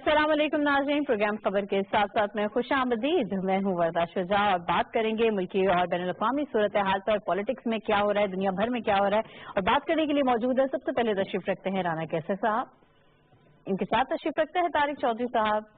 अस्सलाम वालेकुम नाज़रीन, प्रोग्राम खबर के साथ साथ मैं खुश आमदीद। मैं हूँ वर्दा शुजा और बात करेंगे मुल्की और बैनुल-अक़वामी सूरत हाल पर, पॉलिटिक्स में क्या हो रहा है, दुनिया भर में क्या हो रहा है। और बात करने के लिए मौजूद है सबसे पहले तशरीफ रखते हैं राना कैसर साहब, इनके साथ तशरीफ रखते हैं तारिक चौधरी साहब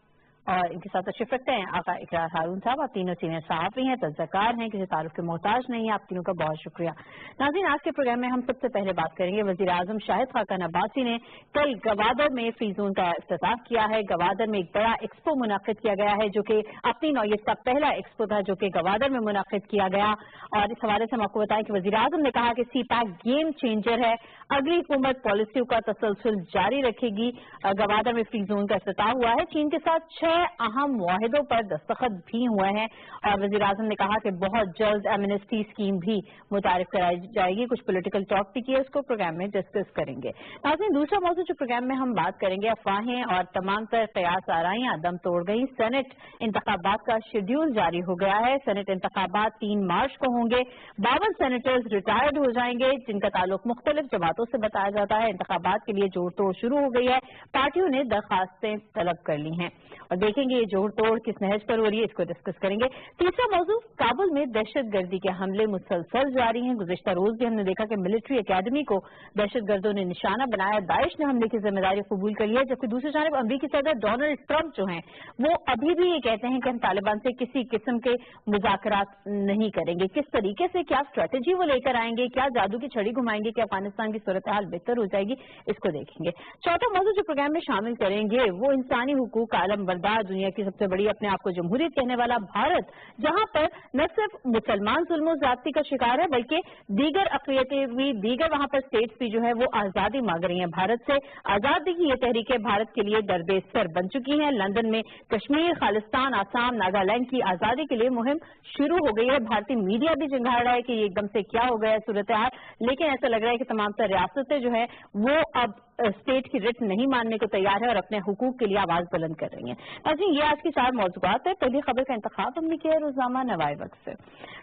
और इनके साथ तशरीफ रखते हैं आका इकरार हारून साहब। आप तीनों सीनियर सहाफ़ी हैं, तजज़कार हैं, किसी तारुफ के मोहताज नहीं है। आप तीनों का बहुत शुक्रिया। नाज़रीन, आज के प्रोग्राम में हम सबसे पहले बात करेंगे वज़ीर आज़म शाहिद खाकान अब्बासी ने कल गवादर में फ्री जोन का इफ्तिताह किया है। गवादर में एक बड़ा एक्सपो मुनाकिद किया गया है जो कि अपनी नौयत का पहला एक्सपो था जो कि गवादर में मुनाकिद किया गया। और इस हवाले से हम आपको बताएं कि वज़ीर आज़म ने कहा कि सी पैक गेम चेंजर है, अगली हुकूमत पॉलिसियों का तसलसल जारी रखेगी। गवादर में फ्री जोन का इफ्तिताह हुआ है। चीन के साथ 6 अहम मुआहिदों पर दस्तखत भी हुए हैं और वज़ीर आज़म ने कहा कि बहुत जल्द एमनेस्टी स्कीम भी मुतारिफ कराई जाएगी। कुछ पॉलिटिकल टॉक भी किए, उसको प्रोग्राम में डिस्कस करेंगे। नाज़रीन, दूसरा मौजूद जो प्रोग्राम में हम बात करेंगे, अफवाहें और तमाम तर क़यास आराइयां दम तोड़ गई। सेनेट इंतखाबात का शेड्यूल जारी हो गया है। सेनेट इंतखाबात 3 मार्च को होंगे। 52 सेनेटर्स रिटायर्ड हो जाएंगे जिनका ताल्लुक मुख्तलिफ जमातों से बताया जाता है। इंतखाबात के लिए जोड़ तोड़ शुरू हो गई है, पार्टियों ने दरखास्तें तलब कर ली हैं और देखेंगे ये जोड़ तोड़ किस नहज पर हो रही है, इसको डिस्कस करेंगे। तीसरा मौजू, काबुल में दहशत गर्दी के हमले मुसलसल जारी हैं। गुज़िश्ता रोज भी हमने देखा कि मिलिट्री अकेडमी को दहशत गर्दों ने निशाना बनाया। दाइश ने हमले की जिम्मेदारी कबूल कर लिया, जबकि दूसरी जानब अमरीकी सदर डोनाल्ड ट्रंप जो हैं वो अभी भी ये कहते हैं कि हम तालिबान से किसी किस्म के मुज़ाकरात नहीं करेंगे। किस तरीके से, क्या स्ट्रेटेजी वो लेकर आएंगे, क्या जादू की छड़ी घुमाएंगे कि अफगानिस्तान की सूरत हाल बेहतर हो जाएगी, इसको देखेंगे। चौथा मौजू जो प्रोग्राम में शामिल करेंगे वो इंसानी हुकूक का आलम बरदार, दुनिया की सबसे बड़ी अपने आप को जमहूरियत कहने वाला भारत, जहां पर न सिर्फ मुसलमान जुल्म ज़्यादती का शिकार है बल्कि दीगर अक़लियतें भी, दीगर वहां पर स्टेट्स भी जो है वो आजादी मांग रही हैं भारत से। आजादी की ये तहरीकें भारत के लिए दरबेसर बन चुकी हैं। लंदन में कश्मीर, खालिस्तान, आसाम, नागालैंड की आजादी के लिए मुहिम शुरू हो गई है। भारतीय मीडिया भी चिंगाड़ रहा है कि ये एकदम से क्या हो गया है सूरत हाल, लेकिन ऐसा लग रहा है कि तमाम तर रियासतें जो है वो अब स्टेट की रिट नहीं मानने को तैयार है और अपने हुकूक के लिए आवाज बुलंद कर रही हैं। अच्छा, ये आज की 4 मौजूदात है। पहली खबर का इंतखाब हमने किया है रोजनामा नवाए वक्त से।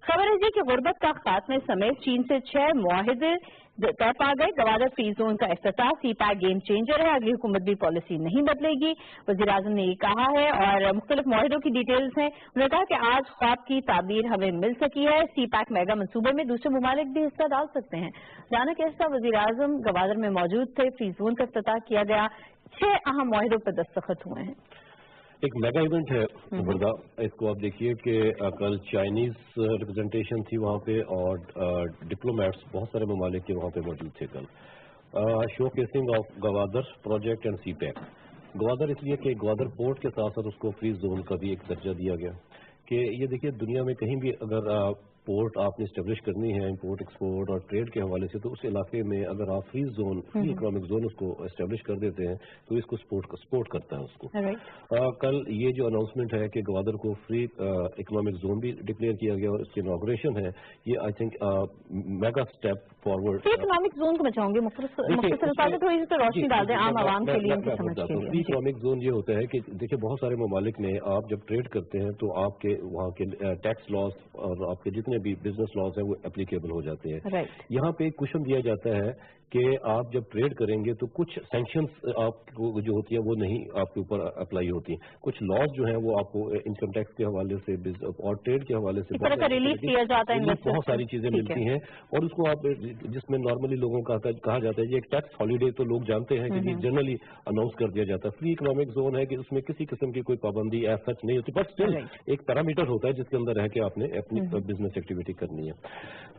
खबर है जी कि गुर्बत का खात्मे समेत चीन से 6 मुआहिदे तय पा गए। गवादर फ्री जोन का इफ्तिताह सी पैक गेम चेंजर है, अगली हुकूमत भी पॉलिसी नहीं बदलेगी, वज़ीर आज़म ने ये कहा है। और मुख्तलिफ मुआहिदों की डिटेल्स हैं। उन्होंने कहा कि आज ख्वाब की ताबीर हमें मिल सकी है। सी पैक मेगा मनसूबे में दूसरे ममालिक भी हिस्सा डाल सकते हैं। राना कैसा वज़ीर आज़म गवादर में मौजूद थे, फ्री जोन का इफ्तिताह किया गया, 6 अहम मुआहिदों पर दस्तखत हुए हैं। एक मेगा इवेंट है वर्दा, इसको आप देखिए कि कल चाइनीज रिप्रेजेंटेशन थी वहाँ पे और डिप्लोमेट्स बहुत सारे ममालिक के वहाँ पे मौजूद थे कल। Showcasing of Gwadar project and CPEC. Gwadar इसलिए कि गवादर पोर्ट के साथ साथ उसको फ्री जोन का भी एक दर्जा दिया गया कि ये देखिए दुनिया में कहीं भी अगर पोर्ट आपने स्टेब्लिश करनी है इम्पोर्ट एक्सपोर्ट और ट्रेड के हवाले से, तो उस इलाके में अगर आप free zone, free economic zone उसको एस्टेब्लिश कर देते हैं तो इसको सपोर्ट करता है उसको। कल ये जो अनाउंसमेंट है कि गवादर को फ्री इकोनॉमिक जोन भी डिक्लेयर किया गया और इसकी इनॉग्रेशन है, ये I think mega step forward. Free economic zone को बचाओगे, थोड़ी सी रोशनी डाल दें आम आवाम के लिए, उनकी समझ के लिए। फ्री इकोनॉमिक जोन ये होता है कि देखिए बहुत सारे ममालिक में आप जब ट्रेड करते हैं तो आपके वहाँ के टैक्स लॉस और आपके जितने भी बिजनेस लॉज हैं वो एप्लीकेबल हो जाते हैं। यहाँ पे एक क्वेश्चन दिया जाता है कि आप जब ट्रेड करेंगे तो कुछ सैंक्शंस आपको जो होती है वो नहीं आपके ऊपर अप्लाई होती हैं, कुछ लॉज जो हैं वो आपको इनकम टैक्स के हवाले से और ट्रेड के हवाले से रिलीफ दिया जाता है, बहुत सारी चीजें मिलती हैं। और उसको आप जिसमें नॉर्मली लोगों का कहा जाता है ये एक टैक्स हॉलीडे तो लोग जानते हैं कि जनरली अनाउंस कर दिया जाता है। फ्री इकोनॉमिक जोन है कि उसमें किसी किस्म की कोई पाबंदी एज सच नहीं होती, बट स्टिल एक पैरामीटर होता है जिसके अंदर रह के आपने अपनी बिजनेस एक्टिविटी करनी है।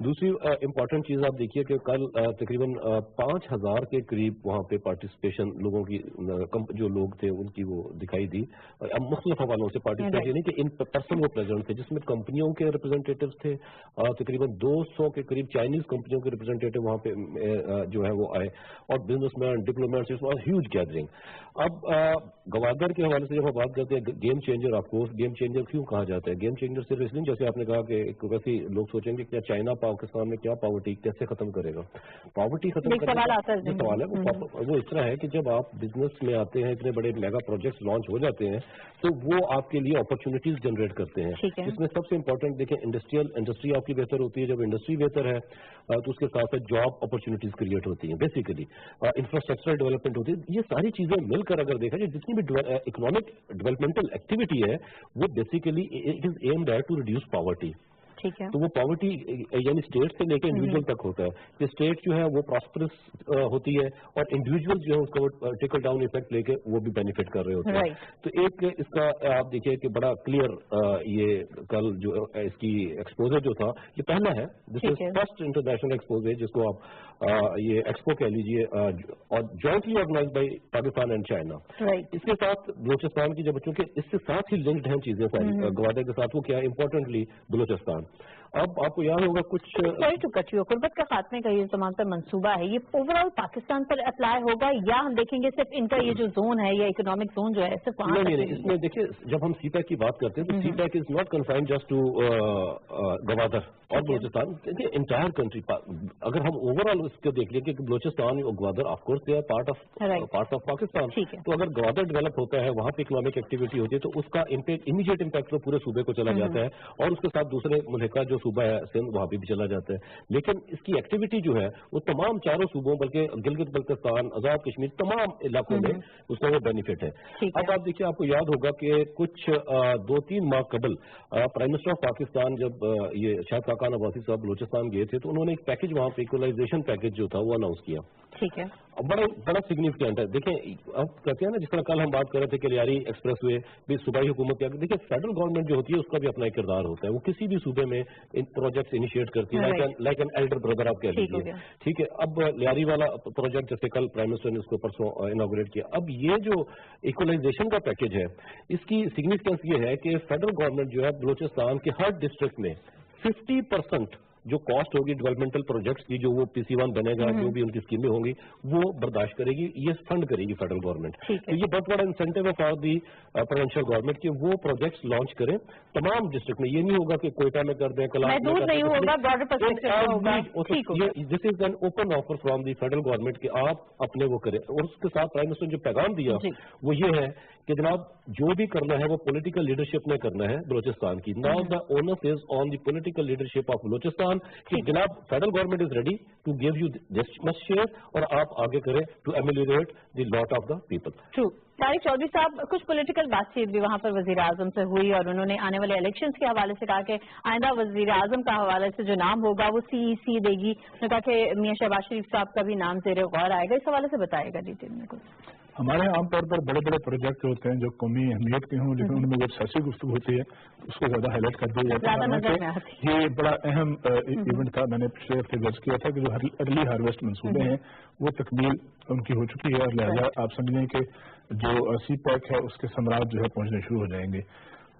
दूसरी इंपॉर्टेंट चीज आप देखिए कि कल तकरीबन 5000 के करीब वहाँ पे पार्टिसिपेशन लोगों की, जो लोग थे उनकी वो दिखाई दी। मुख्तलिफ हवालों से पार्टिसिपेशन नहीं कि इन पर्सन वो प्रेजेंट थे, जिसमें कंपनियों के रिप्रेजेंटेटिव थे, तकरीबन 200 के करीब चाइनीज कंपनियों के रिप्रेजेंटेटिव वहाँ पे जो है वो आए और बिजनेसमैन, डिप्लोमेट्स, ह्यूज गैदरिंग। अब गवादर के हवाले से जब हम बात करते हैं game changer, of course game changer क्यों कहा जाता है? गेम चेंजर सिर्फ इसलिए जैसे आपने कहा कि वैसे कि लोग सोचेंगे क्या चाइना पाकिस्तान में क्या पॉवर्टी कैसे खत्म करेगा। पॉवर्टी खत्म करने सवाल का जो सवाल है वो इस तरह है कि जब आप बिजनेस में आते हैं, इतने बड़े मेगा प्रोजेक्ट्स लॉन्च हो जाते हैं तो वो आपके लिए अपॉर्चुनिटीज जनरेट करते हैं। इसमें सबसे इंपॉर्टेंट देखें, इंडस्ट्री आपकी बेहतर होती है। जब इंडस्ट्री बेहतर है तो उसके साथ साथ जॉब अपॉर्चुनिटीज क्रिएट होती हैं, बेसिकली इंफ्रास्ट्रक्चरल डेवलपमेंट होती है। ये सारी चीजें मिलकर अगर देखा जाए, जितनी भी इकोनॉमिक डेवलपमेंटल एक्टिविटी है वो basically it is aimed at to reduce poverty. ठीक है। तो वो पॉवर्टी यानी स्टेट से लेकर इंडिविजुअल तक होता है कि स्टेट जो है वो प्रॉस्परस होती है और इंडिविजुअल जो है उसका टिकल डाउन इफेक्ट लेके वो भी बेनिफिट कर रहे होते हैं। तो एक इसका आप देखिए कि बड़ा क्लियर ये कल जो इसकी एक्सपोजर जो था ये पहला है, this is first international exposure जिसको आप ये एक्सपो कह लीजिए और jointly organise by Pakistan and China. इसके साथ बलोचिस्तान की जब बच्चों के इसके साथ ही लिंक्ड हैं चीजें सारी गवादर के साथ, वो क्या है इंपॉर्टेंटली बलोचिस्तान। अब आपको याद होगा कुछ गुर्बत का खात्मे का ये तमाम पर मंसूबा है, ये ओवरऑल पाकिस्तान पर अप्लाई होगा या हम देखेंगे सिर्फ इनका ये जो जोन है या इकोनॉमिक जोन जो है सिर्फ वहाँ? नहीं, इसमें देखिए जब हम सीपैक की बात करते हैं तो CPEC is not confined just to Gwadar और बलोचिस्तान, इंटायर कंट्री। अगर हम ओवरऑल इसको देख लें कि बलोचिस्तान और Gwadar of course they are part of Pakistan, तो अगर गवादर डेवलप होता है, वहाँ पे इकोनॉमिक एक्टिविटी होती है तो उसका इमीडिएट इम्पैक्ट तो पूरे सूबे को चला जाता है और उसके साथ दूसरे मुल्का जो सूबा है सिंध वहाँ भी चला जाता है। लेकिन इसकी एक्टिविटी जो है वो तमाम चारों सूबों बल्कि गिलगित बल्तिस्तान, आजाद कश्मीर, तमाम इलाकों में उसका वो बेनिफिट है। अब आप देखिए, आपको याद होगा कि कुछ 2-3 माह कबल प्राइम मिनिस्टर ऑफ पाकिस्तान जब ये शायद काका नवासी साहब बलोचिस्तान गए थे तो उन्होंने एक पैकेज वहाँ पे इक्वलाइजेशन पैकेज जो था वो अनाउंस किया। ठीक है। बड़ा सिग्निफिकेंट है। देखें अब कहते हैं ना, जिस तरह कल हम बात कर रहे थे कि लियारी एक्सप्रेसवे भी सूबाई हुकूमत के, देखिए फेडरल गवर्नमेंट जो होती है उसका भी अपना एक किरदार होता है। वो किसी भी सूबे में इन प्रोजेक्ट्स इनिशिएट करती है, लाइक एन एल्डर ब्रदर आप कह लीजिए। ठीक है। अब लियारी वाला प्रोजेक्ट जैसे कल प्राइम मिनिस्टर ने उसको परसों इनॉग्रेट किया। अब ये जो इक्वलाइजेशन का पैकेज है इसकी सिग्निफिकेंस ये है कि फेडरल गवर्नमेंट जो है बलोचिस्तान के हर डिस्ट्रिक्ट में 50% जो कॉस्ट होगी डेवलपमेंटल प्रोजेक्ट्स की, जो वो PC1 बनेगा, जो भी उनकी स्कीमें होंगी वो बर्दाश्त करेगी, ये फंड करेगी फेडरल गवर्नमेंट। तो ये बहुत बड़ा इंसेंटिव है फॉर दी प्रोविंशियल गवर्नमेंट कि वो प्रोजेक्ट्स लॉन्च करें तमाम डिस्ट्रिक्ट में। ये नहीं होगा कि कोयटा में कर दें, this is an open offer from the federal government कि आप अपने वो करें। और उसके साथ प्राइम मिनिस्टर ने जो पैगाम दिया वो ये है कि जनाब जो भी करना है वो पॉलिटिकल लीडरशिप ने करना है बलोचिस्तान की। Now the onus is on the political leadership of Balochistan कि जनाब federal government is ready to give you this much share और आप आगे करें to ameliorate the lot of the people. True. Tariq Chaudhry sahib, कुछ पॉलिटिकल बातचीत भी वहाँ पर वजीर आजम से हुई और उन्होंने आने वाले इलेक्शंस के हवाले से कहा कि आइंदा वजीर आजम का हवाले से जो नाम होगा वो CEC देगी। उन्होंने कहा कि मियां शहबाज शरीफ साहब का भी नाम ज़ेरे गौर आएगा। इस हवाले से बताएगा डिटेल में कुछ? हमारे यहाँ आमतौर पर बड़े बड़े प्रोजेक्ट होते हैं जो कौमी अहमियत के हों, लेकिन उनमें जब सियासी गुफ्तगू होती है उसको ज्यादा हाईलाइट कर दिया जाता है। ये बड़ा अहम इवेंट था। मैंने पिछले हफ्ते दर्ज किया था कि जो अर्ली हार्वेस्ट मंसूबे हैं वो तकमील उनकी हो चुकी है और लिहाजा आप समझें कि जो CPEC है उसके समराज जो है पहुंचने शुरू हो जाएंगे।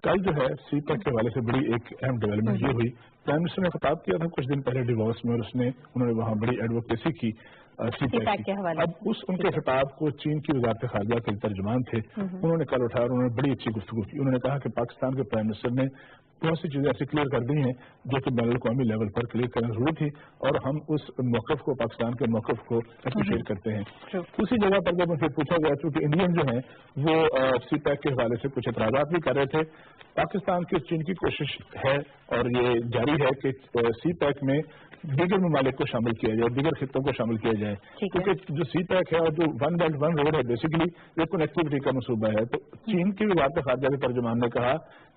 कल जो है CPEC के हवाले से बड़ी एक अहम डेवलपमेंट ये हुई। प्राइम मिनिस्टर ने खिताब किया था कुछ दिन पहले डिवोर्स में और उन्होंने वहाँ बड़ी एडवोकेसी की CPEC के हवाले। अब उनके खिताब को चीन की वजारत खारजा के तर्जुमान थे, उन्होंने कल उठाया और उन्होंने बड़ी अच्छी गुफ्तगू की। उन्होंने कहा कि पाकिस्तान के प्राइम मिनिस्टर ने बहुत सी चीजें ऐसी क्लियर कर दी हैं जो कि बैनुल अक़वामी लेवल पर क्लियर करना जरूरी थी और हम उस मौक़िफ़ को, पाकिस्तान के मौक़िफ़ को अप्रिशिएट करते हैं। उसी जगह पर जब उनसे पूछा गया क्योंकि इंडियन जो है वो CPEC के हवाले से कुछ एतराज़ात भी कर रहे थे। पाकिस्तान की चीन की कोशिश है और ये जारी है कि CPEC में दीगर ममालिक को शामिल किया जाए, दीगर खित्तों को शामिल किया जाए, क्योंकि जो CPEC है और जो वन बेल्ट वन रोड है बेसिकली ये कनेक्टिविटी का मनसूबा है। तो चीन की वजारत खारजा के तर्जुमान ने कहा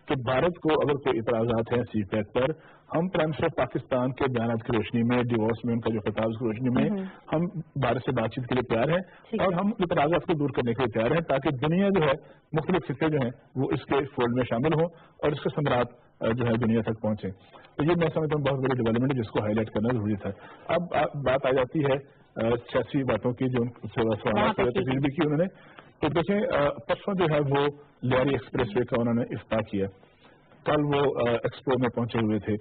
कि भारत को अगर कोई इतराज़ात हैं CPEC पर, हम प्राइम मिनिस्टर पाकिस्तान के बयान की रोशनी में, डिवोर्स में उनका जो खिताब की रोशनी में हम भारत से बातचीत के लिए तैयार हैं और हम इतराज़ात को दूर करने के लिए तैयार हैं ताकि दुनिया जो है मुख्तलिफ खित्ते जो हैं वो इसके फोल्ड में शामिल हों और इसके समरात जो है दुनिया तक पहुंचे। तो ये मैं समझता हूँ बहुत बड़ी डेवलपमेंट है जिसको हाईलाइट करना जरूरी था। अब बात आ जाती है सियासी बातों की जो तकरीर भी की उन्होंने। तो देखें परसों जो है वो लियारी एक्सप्रेसवे का उन्होंने इफ्ताह किया। कल वो एक्सपो में पहुंचे हुए थे।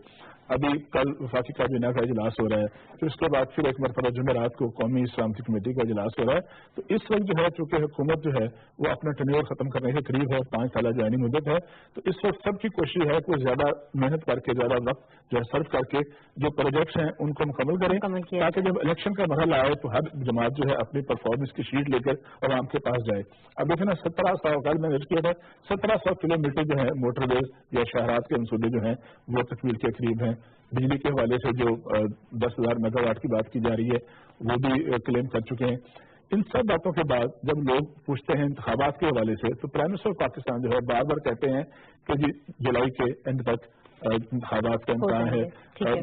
अभी कल वफाकी काबीना का इजलास हो रहा है, फिर उसके बाद फिर एक मरतबा जुमेरात को कौमी सलामती कमेटी का इजलास हो रहा है। तो इस वक्त जो है चूंकि हुकूमत जो है वो अपना टेन्योर खत्म करने के करीब है, 5 साल जानी मुद्दत है, तो इस वक्त सबकी कोशिश है कि ज्यादा मेहनत करके ज्यादा वक्त जो है सर्व करके जो प्रोजेक्ट्स हैं उनको मुकम्मल करें, ताकि जब इलेक्शन का मरहला आए तो हर जमात जो है अपनी परफॉर्मेंस की शीट लेकर आवाम के पास जाए। अब देखें ना 1700 कल मैंने किया था 1700 किलोमीटर जो है मोटरवेज या शहरात के मंसूबे जो हैं वो तकमील के करीब हैं। बिजली के हवाले से जो 10,000 मेगावाट की बात की जा रही है वो भी क्लेम कर चुके हैं। इन सब बातों के बाद जब लोग पूछते हैं इंतखाबात के हवाले से, तो प्राइम मिनिस्टर पाकिस्तान जो है बार बार कहते हैं कि जी जुलाई के एंड तक इंतखाबात का इम्कान है।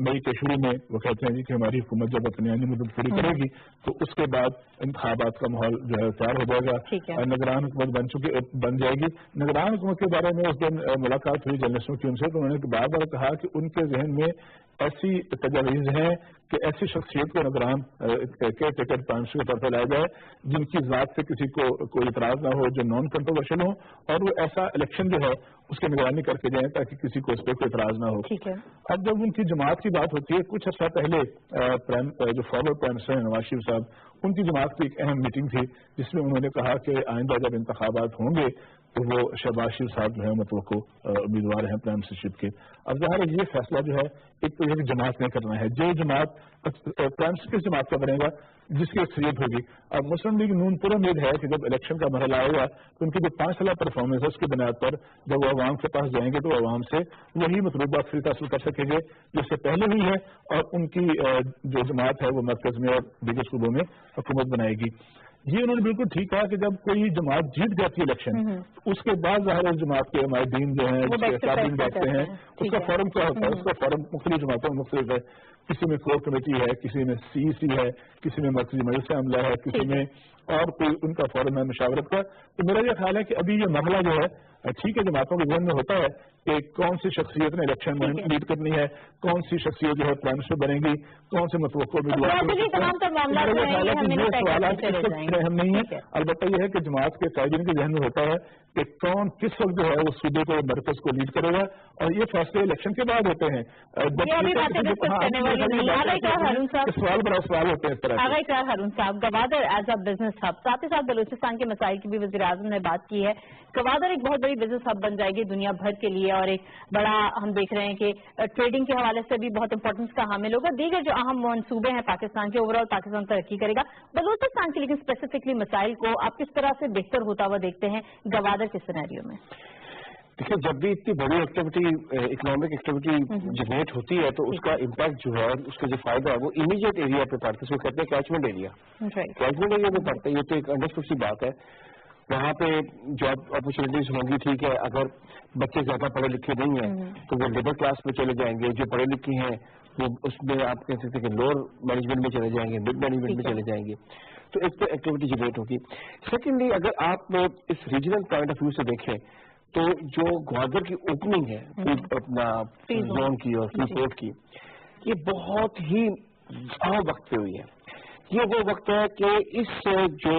मई के शुरू में वो कहते हैं जी कि हमारी हुकूमत जब अपनी आनी मुद्दत पूरी करेगी तो उसके बाद इंतखाबात का माहौल जो है तैयार हो जाएगा। निगरान हुकूमत बन जाएगी। निगरान हुकूमत के बारे में उस दिन मुलाकात हुई जर्नलिस्टों की उनसे, तो उन्होंने बार बार कहा कि उनके जहन में ऐसी तजवीज़ हैं कि ऐसी शख्सियत को निगरान के टिकट प्राइम मिनिस्टर के तौर पर लाया जाए जिनकी जात से किसी को कोई इतराज ना हो, जो नॉन कंट्रोवर्शियल हो, और वो ऐसा इलेक्शन जो है उसकी निगरानी करके जाए ताकि किसी को इस पर कोई इतराज ना हो। अब जब उनकी जमात की बात होती है, कुछ अर्सा पहले जो फॉरवर्ड प्राइम मिनिस्टर हैं नवाज शरीफ साहब, उनकी जमात की एक अहम मीटिंग थी जिसमें उन्होंने कहा कि आइंदा जब इंतखाबात होंगे तो वो शहबाज शरीफ साहब जो है मतलब को उम्मीदवार हैं प्राइम मिनिस्टरशिप के। अब ज़ाहिर है ये फैसला जो है एक तो ये जमात ने करना है, जो जमात प्राइम मिनिस्टर किस जमात का बनेगा जिसकी अक्सरियत होगी। अब मुस्लिम लीग नून पूरा उम्मीद है कि जब इलेक्शन का मरहला आएगा तो उनकी जो 5 साल परफॉर्मेंस है उसकी बुनियाद पर जब वो अवाम के पास जाएंगे तो अवाम से वही मतलूबा अक्सरियत हासिल कर सकेंगे जिससे पहले हुई है, और उनकी जो जमात है वो मरकज में और दीगर सूबों में हुकूमत बनाएगी। ये उन्होंने बिल्कुल ठीक कहा कि जब कोई जमात जीत जाती है इलेक्शन उसके बाद ज़ाहिर है जमात के हमारे जो हैं उसके साथ बैठते हैं, उसका फॉरम क्या होता है, उसका फॉरम मुख्तलिफ जमातों में मुख्तलिफ है। किसी में कोर कमेटी है, किसी में CEC है, किसी में मरकजी मजलिस अमला है, किसी में और कोई उनका फॉरम है मुशावरत का। तो मेरा यह ख्याल है कि अभी ये मरहला जो है ठीक है जमातों के जहन में होता है कि कौन सी शख्सियत ने इलेक्शन में लीड करनी है, कौन सी शख्सियत जो है प्राइम मिनिस्टर बनेगी, कौन से मतवक्को उम्मीदवार हम नहीं है। अलबत्ता यह है कि जमात के कायदीन के जहन में होता है कि कौन किस वक्त जो है उस सूबे को मरकज को लीड करेगा, और ये फैसले इलेक्शन के बाद होते हैं। सवाल बड़ा सवाल होते हैं इस तरह। हारून साहब, Gwadar as a business hub, साथ ही साथ बलूचिस्तान के मसाइल की भी वज़ीर आज़म ने बात की है। गवादर एक बहुत बड़ी बिजनेस हब बन जाएगी दुनिया भर के लिए, और एक बड़ा हम देख रहे हैं कि ट्रेडिंग के हवाले से भी बहुत इंपॉर्टेंस का हामिल होगा। दीगर जो अहम मनसूबे हैं पाकिस्तान के, ओवरऑल पाकिस्तान तरक्की करेगा। बलूचिस्तान के लेकिन स्पेसिफिकली मसाइल को आप किस तरह से बेहतर होता हुआ देखते हैं गवादर के सिनेरियो में? देखिए, जब भी इतनी बड़ी एक्टिविटी इकोनॉमिक एक्टिविटी जनरेट होती है तो उसका इम्पैक्ट जो है और उसका जो फायदा है वो इमीडिएट एरिया पे पड़ता है, इसको कहते हैं कैचमेंट एरिया। कैचमेंट एरिया में पड़ता है, ये तो एक अंडरस्टूड सी बात है। वहाँ पे जॉब अपॉर्चुनिटीज होंगी, ठीक है। अगर बच्चे ज्यादा पढ़े लिखे नहीं हैं तो वो लेबर क्लास में चले जाएंगे, जो पढ़े लिखे हैं वो उसमें आप कह सकते हैं कि लोअर मैनेजमेंट में चले जाएंगे, मिड मैनेजमेंट में चले जाएंगे। तो एक तो एक्टिविटी जनरेट होगी। सेकेंडली, अगर आप इस रीजनल पॉइंट ऑफ व्यू से देखें तो जो ग्वादर की ओपनिंग है अपना जोन की और फ्री पोर्ट की, ये बहुत ही अहम वक्त पे हुई है। ये वो वक्त है कि इस जो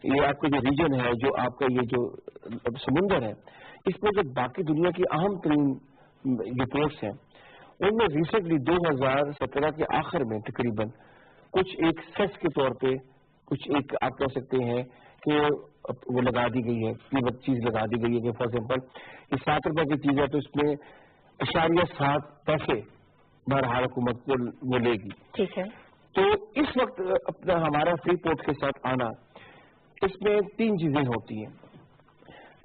ये आपका जो रीजन है, जो आपका ये जो समुंदर है, इसमें जो बाकी दुनिया की अहम तरीन रिपोर्ट्स हैं उनमें रिसेंटली 2017 के आखिर में तकरीबन कुछ एक सेस के तौर पे कुछ एक आप कह सकते हैं कि वो लगा दी गई है, कीमत चीज लगा दी गई है कि फॉर एग्जाम्पल ये 7 रुपए की चीज है तो इसमें 0.7 पैसे बहरहाल हुकूमत वो लेगी। ठीक है। तो इस वक्त अपना हमारा फ्री पोर्ट के साथ आना, इसमें 3 चीजें होती हैं।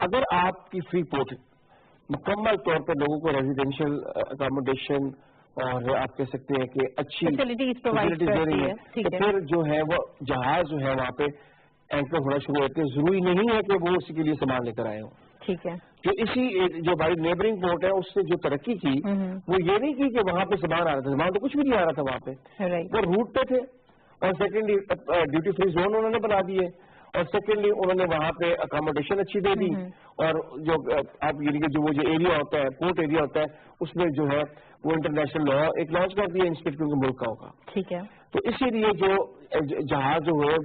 अगर आपकी फ्री पोर्ट मुकम्मल तौर पर लोगों को रेजिडेंशियल अकोमोडेशन और आप कह सकते हैं कि अच्छी फैसिलिटीज दे रही है, तो फिर जो है वो जहाज जो है वहाँ पे एंकर होना शुरू होते हैं। जरूरी नहीं है कि वो उसी के लिए सामान लेकर आए हो। ठीक है। जो इसी जो हमारी नेबरिंग पोर्ट है उसने जो तरक्की की वो ये नहीं की कि वहाँ पे सामान आ रहा था, सामान तो कुछ भी नहीं आ रहा था वहाँ पे, वो रूट पे थे। और सेकेंडली ड्यूटी फ्री जोन उन्होंने बना दिए, और सेकेंडली उन्होंने वहाँ पे अकोमोडेशन अच्छी दे दी, और जो आप यानी कि जो वो जो एरिया होता है, पोर्ट एरिया होता है, उसमें जो है वो इंटरनेशनल लॉ एक लॉन्च कर दिया इंस्पेक्टर के मुल्क का होगा। ठीक है। तो इसीलिए जो जहाज जो है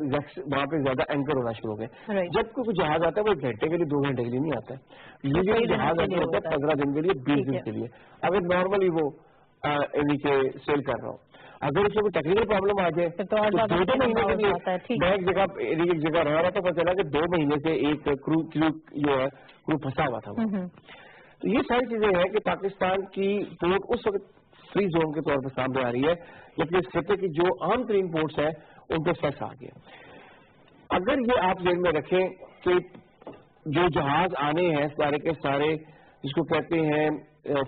वहाँ पे ज्यादा एंकर होना शुरू हो गए। जब कोई जहाज आता है वो 1 घंटे के लिए 2 घंटे के लिए नहीं आता है, ये जहाज ऐसे होता है 15 दिन के लिए, 20 दिन के लिए। अगर नॉर्मली वो यानी कि सेल कर रहा हूँ। अगर उसमें कोई टेक्निकल प्रॉब्लम आ जाए तो 2 महीने के लिए मैं एक जगह रह रहा था, पता चला कि 2 महीने से एक क्रू जो है क्रू फंसा हुआ था। तो ये सारी चीजें हैं कि पाकिस्तान की पोर्ट उस वक्त फ्री जोन के तौर पर सामने आ रही है, जबकि इस खत्े की जो आम तरीन पोर्ट्स हैं उन पर सेस आ गया। अगर ये आप ध्यान में रखें कि जो जहाज आने हैं सारे के सारे, जिसको कहते हैं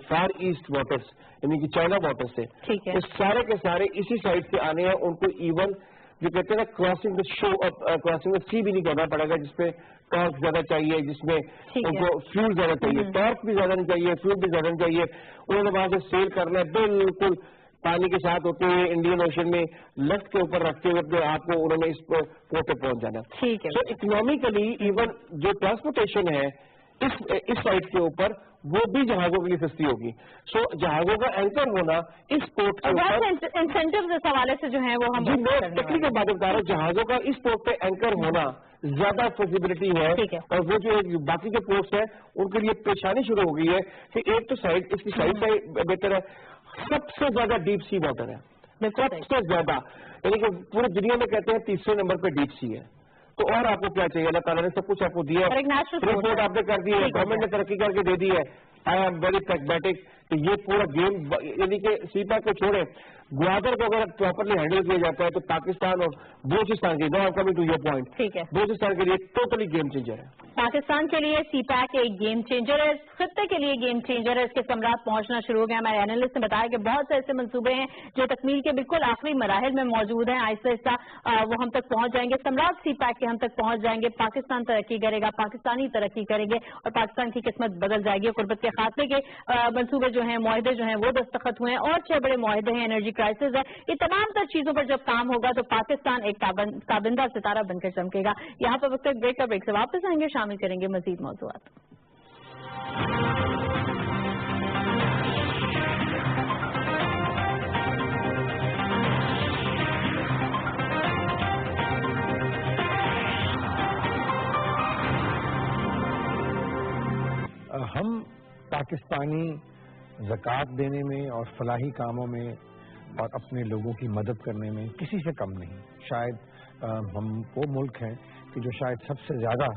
फार ईस्ट वाटर्स यानी कि चाइना वाटर से, तो सारे के सारे इसी साइड से आने हैं। उनको इवन जो कहते हैं ना क्रॉसिंग द सी भी नहीं करना पड़ेगा, जिसपे टॉर्क ज्यादा चाहिए, जिसमें उनको फ्यूल ज्यादा चाहिए। टॉर्क भी ज्यादा नहीं चाहिए, फ्यूल भी ज्यादा नहीं चाहिए। उन्होंने वहां से सेल करना है बिल्कुल पानी के साथ होते हुए इंडियन ओशन में लेफ्ट के ऊपर रखते हुए अपने आप को उन्होंने इस पोर्ट पे पहुंच जाना। तो इकोनॉमिकली इवन जो ट्रांसपोर्टेशन है इस साइड के ऊपर वो भी जहाजों के लिए सस्ती होगी। सो जहाजों का एंकर होना इस पोर्ट के ऊपर इंसेंटिव इस हवाले से जो है वो हम टेक्निकल बात बता रहा हूँ, जहाजों का इस पोर्ट पे एंकर होना ज्यादा पॉसिबिलिटी है। और वो जो बाकी के पोर्ट्स हैं उनके लिए परेशानी शुरू हो गई है कि एक तो साइड इसकी साइड बेहतर है, सबसे ज्यादा डीप सी वाटर है, सबसे ज्यादा, यानी कि पूरी दुनिया में कहते हैं 3रे नंबर पे डीप सी है। तो और आपको क्या चाहिए? अल्लाह ताला ने सब कुछ आपको दिया है, रिपोर्ट आपने कर दी है, गवर्नमेंट ने तरक्की करके दे दी है। आई एम वेरी प्रैग्मेटिक कि ये पूरा गेम यानी कि सीपैक को छोड़े ग्वादर को अगर प्रॉपरली हैंडल किया जाता है तो पाकिस्तान और बलूचिस्तान के कमिंग टू योर पॉइंट, ठीक है, बलूचिस्तान के लिए टोटली गेम चेंजर है। पाकिस्तान के लिए सीपैक एक गेम चेंजर है, खत्ते के लिए गेम चेंजर है। इसके सम्राट पहुंचना शुरू हो गया। हमारे एनालिस्ट ने बताया कि बहुत से ऐसे मंसूबे हैं जो तकमील के बिल्कुल आखिरी मराहिल में मौजूद हैं। आहिस्ता आहिस्ता वो हम तक पहुंच जाएंगे, सम्राट सीपैक के हम तक पहुंच जाएंगे। पाकिस्तान तरक्की करेगा, पाकिस्तानी तरक्की करेंगे और पाकिस्तान की किस्मत बदल जाएगी। गुर्बत के खात्मे के मंसूबे जो हैं, मुआहदे जो हैं वो दस्तखत हुए हैं और 6 बड़े मुआहदे हैं, एनर्जी क्राइसिस है। ये तमाम तर चीजों पर जब काम होगा तो पाकिस्तान एक ताबिंदा सितारा बनकर चमकेगा। यहाँ पर वक्त ब्रेक से वापस आएंगे, शामिल करेंगे मजीद मौज़ूआत। हम पाकिस्तानी ज़कात देने में और फलाही कामों में और अपने लोगों की मदद करने में किसी से कम नहीं। शायद हम वो मुल्क हैं कि जो शायद सबसे ज़्यादा